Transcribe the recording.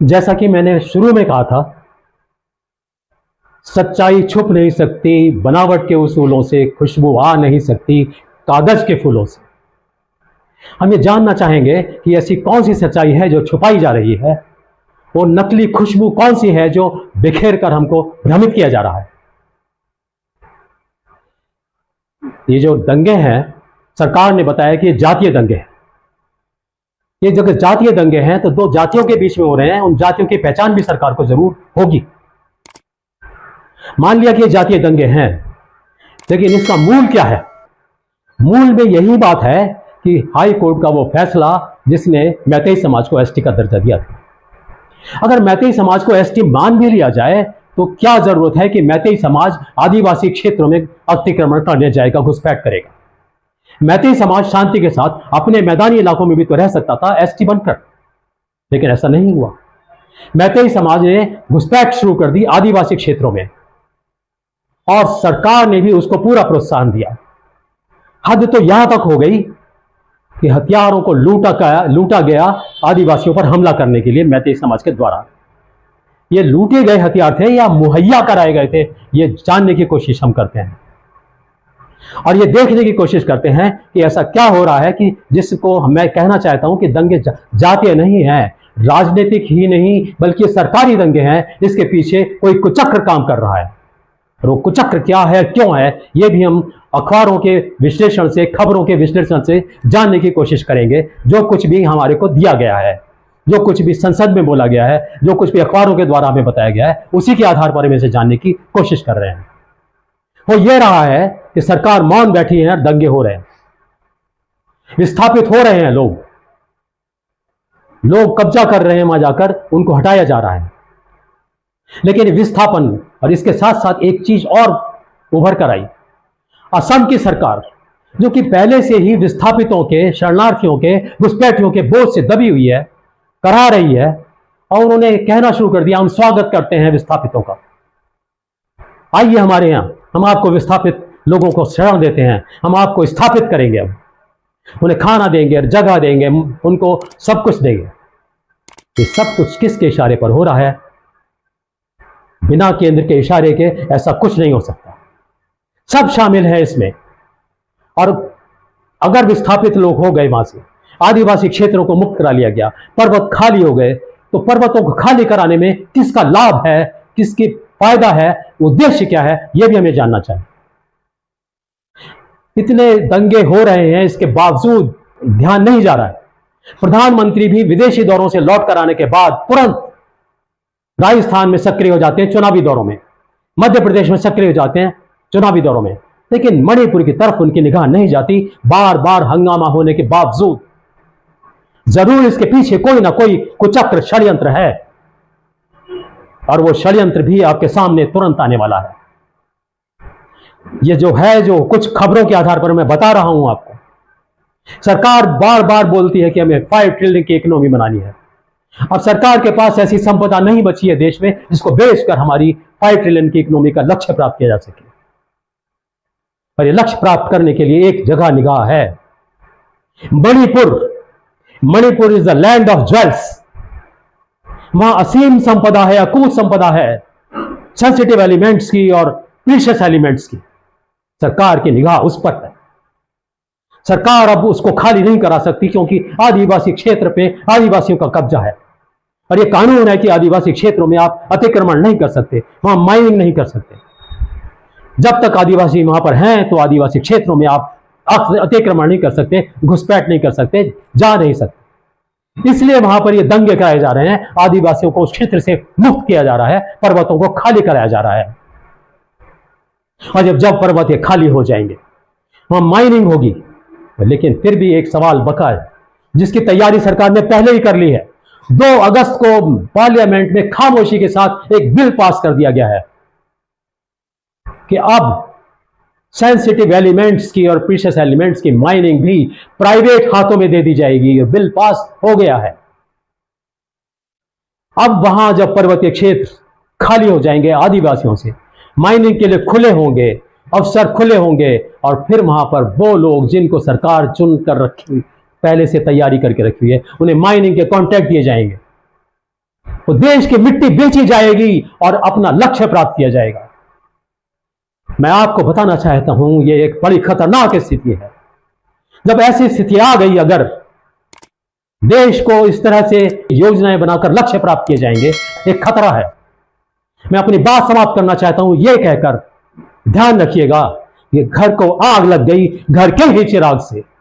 जैसा कि मैंने शुरू में कहा था, सच्चाई छुप नहीं सकती, बनावट के उसूलों से खुशबू आ नहीं सकती, कागज के फूलों से। हम ये जानना चाहेंगे कि ऐसी कौन सी सच्चाई है जो छुपाई जा रही है, और नकली खुशबू कौन सी है जो बिखेर कर हमको भ्रमित किया जा रहा है। ये जो दंगे हैं, सरकार ने बताया कि ये जातीय दंगे हैं। ये जगह जातीय दंगे हैं तो दो जातियों के बीच में हो रहे हैं, उन जातियों की पहचान भी सरकार को जरूर होगी। मान लिया कि ये जातीय दंगे हैं, लेकिन इसका मूल क्या है? मूल में यही बात है कि हाई कोर्ट का वो फैसला जिसने मैतेई समाज को एसटी का दर्जा दिया था। अगर मैतेई समाज को एसटी मान भी लिया जाए तो क्या जरूरत है कि मैतेई समाज आदिवासी क्षेत्रों में अतिक्रमण करने जाएगा, घुसपैठ करेगा? मैतेई समाज शांति के साथ अपने मैदानी इलाकों में भी तो रह सकता था एसटी बनकर, लेकिन ऐसा नहीं हुआ। मैतेई समाज ने घुसपैठ शुरू कर दी आदिवासी क्षेत्रों में, और सरकार ने भी उसको पूरा प्रोत्साहन दिया। हद तो यहां तक हो गई कि हथियारों को लूटा गया आदिवासियों पर हमला करने के लिए मैतेई समाज के द्वारा। ये लूटे गए हथियार थे या मुहैया कराए गए थे, ये जानने की कोशिश हम करते हैं, और ये देखने की कोशिश करते हैं कि ऐसा क्या हो रहा है कि जिसको मैं कहना चाहता हूं कि दंगे जातीय नहीं है, राजनीतिक ही नहीं बल्कि सरकारी दंगे हैं। इसके पीछे कोई कुचक्र काम कर रहा है, और वो कुचक्र क्या है, क्यों है, ये भी हम अखबारों के विश्लेषण से, खबरों के विश्लेषण से जानने की कोशिश करेंगे। जो कुछ भी हमारे को दिया गया है, जो कुछ भी संसद में बोला गया है, जो कुछ भी अखबारों के द्वारा हमें बताया गया है, उसी के आधार पर हम इसे जानने की कोशिश कर रहे हैं। वो ये रहा है कि सरकार मौन बैठी है, दंगे हो रहे हैं, विस्थापित हो रहे हैं, लोग कब्जा कर रहे हैं, वहां जाकर उनको हटाया जा रहा है। लेकिन विस्थापन और इसके साथ साथ एक चीज और उभर कर आई। असम की सरकार, जो कि पहले से ही विस्थापितों के, शरणार्थियों के, घुसपैठियों के बोझ से दबी हुई है, करा रही है, और उन्होंने कहना शुरू कर दिया, हम स्वागत करते हैं विस्थापितों का, आइए हमारे यहां, हम आपको विस्थापित लोगों को शरण देते हैं, हम आपको स्थापित करेंगे, अब उन्हें खाना देंगे, जगह देंगे, उनको सब कुछ देंगे। ये सब कुछ किसके इशारे पर हो रहा है? बिना केंद्र के इशारे के ऐसा कुछ नहीं हो सकता। सब शामिल है इसमें। और अगर विस्थापित लोग हो गए, वहां से आदिवासी क्षेत्रों को मुक्त करा लिया गया, पर्वत खाली हो गए, तो पर्वतों को खाली कराने में किसका लाभ है, किसकी फायदा है, उद्देश्य क्या है, यह भी हमें जानना चाहिए। इतने दंगे हो रहे हैं, इसके बावजूद ध्यान नहीं जा रहा है। प्रधानमंत्री भी विदेशी दौरों से लौट कर आने के बाद तुरंत राजस्थान में सक्रिय हो जाते हैं चुनावी दौरों में, मध्य प्रदेश में सक्रिय हो जाते हैं चुनावी दौरों में, लेकिन मणिपुर की तरफ उनकी निगाह नहीं जाती। बार बार हंगामा होने के बावजूद जरूर इसके पीछे कोई ना कोई कुचक्र, षड्यंत्र है, और वो षड्यंत्र भी आपके सामने तुरंत आने वाला है। ये जो है, जो कुछ खबरों के आधार पर मैं बता रहा हूं आपको, सरकार बार बार बोलती है कि हमें 5 ट्रिलियन की इकोनॉमी बनानी है। अब सरकार के पास ऐसी संपदा नहीं बची है देश में जिसको बेचकर हमारी 5 ट्रिलियन की इकोनॉमी का लक्ष्य प्राप्त किया जा सके। और ये लक्ष्य प्राप्त करने के लिए एक जगह निगाह है, Manipur is the land of jewels. वहां असीम संपदा है, अकूत संपदा है, सेंसिटिव एलिमेंट्स की और प्रीशियस एलिमेंट्स की। सरकार की निगाह उस पर है। सरकार अब उसको खाली नहीं करा सकती, क्योंकि आदिवासी क्षेत्र पे आदिवासियों का कब्जा है, और यह कानून है कि आदिवासी क्षेत्रों में आप अतिक्रमण नहीं कर सकते, वहां माइनिंग नहीं कर सकते। जब तक आदिवासी वहां पर हैं तो आदिवासी क्षेत्रों में आप अतिक्रमण नहीं कर सकते, घुसपैठ नहीं कर सकते, जा नहीं सकते। इसलिए वहां पर ये दंगे कराए जा रहे हैं, आदिवासियों को उस क्षेत्र से मुक्त किया जा रहा है, पर्वतों को खाली कराया जा रहा है। और जब पर्वत ये खाली हो जाएंगे, वहां माइनिंग होगी, लेकिन फिर भी एक सवाल बका है, जिसकी तैयारी सरकार ने पहले ही कर ली है। 2 अगस्त को पार्लियामेंट में खामोशी के साथ एक बिल पास कर दिया गया है कि अब सेंसिटिव एलिमेंट्स की और प्रीशियस एलिमेंट्स की माइनिंग भी प्राइवेट हाथों में दे दी जाएगी। बिल पास हो गया है। अब वहां जब पर्वतीय क्षेत्र खाली हो जाएंगे आदिवासियों से, माइनिंग के लिए खुले होंगे, अवसर खुले होंगे, और फिर वहां पर वो लोग जिनको सरकार चुन कर रखी, पहले से तैयारी करके रखी है, उन्हें माइनिंग के कॉन्ट्रैक्ट दिए जाएंगे। तो देश की मिट्टी बेची जाएगी और अपना लक्ष्य प्राप्त किया जाएगा। मैं आपको बताना चाहता हूं, यह एक बड़ी खतरनाक स्थिति है। जब ऐसी स्थिति आ गई, अगर देश को इस तरह से योजनाएं बनाकर लक्ष्य प्राप्त किए जाएंगे, एक खतरा है। मैं अपनी बात समाप्त करना चाहता हूं यह कहकर, ध्यान रखिएगा कि घर को आग लग गई घर के ही चिराग से।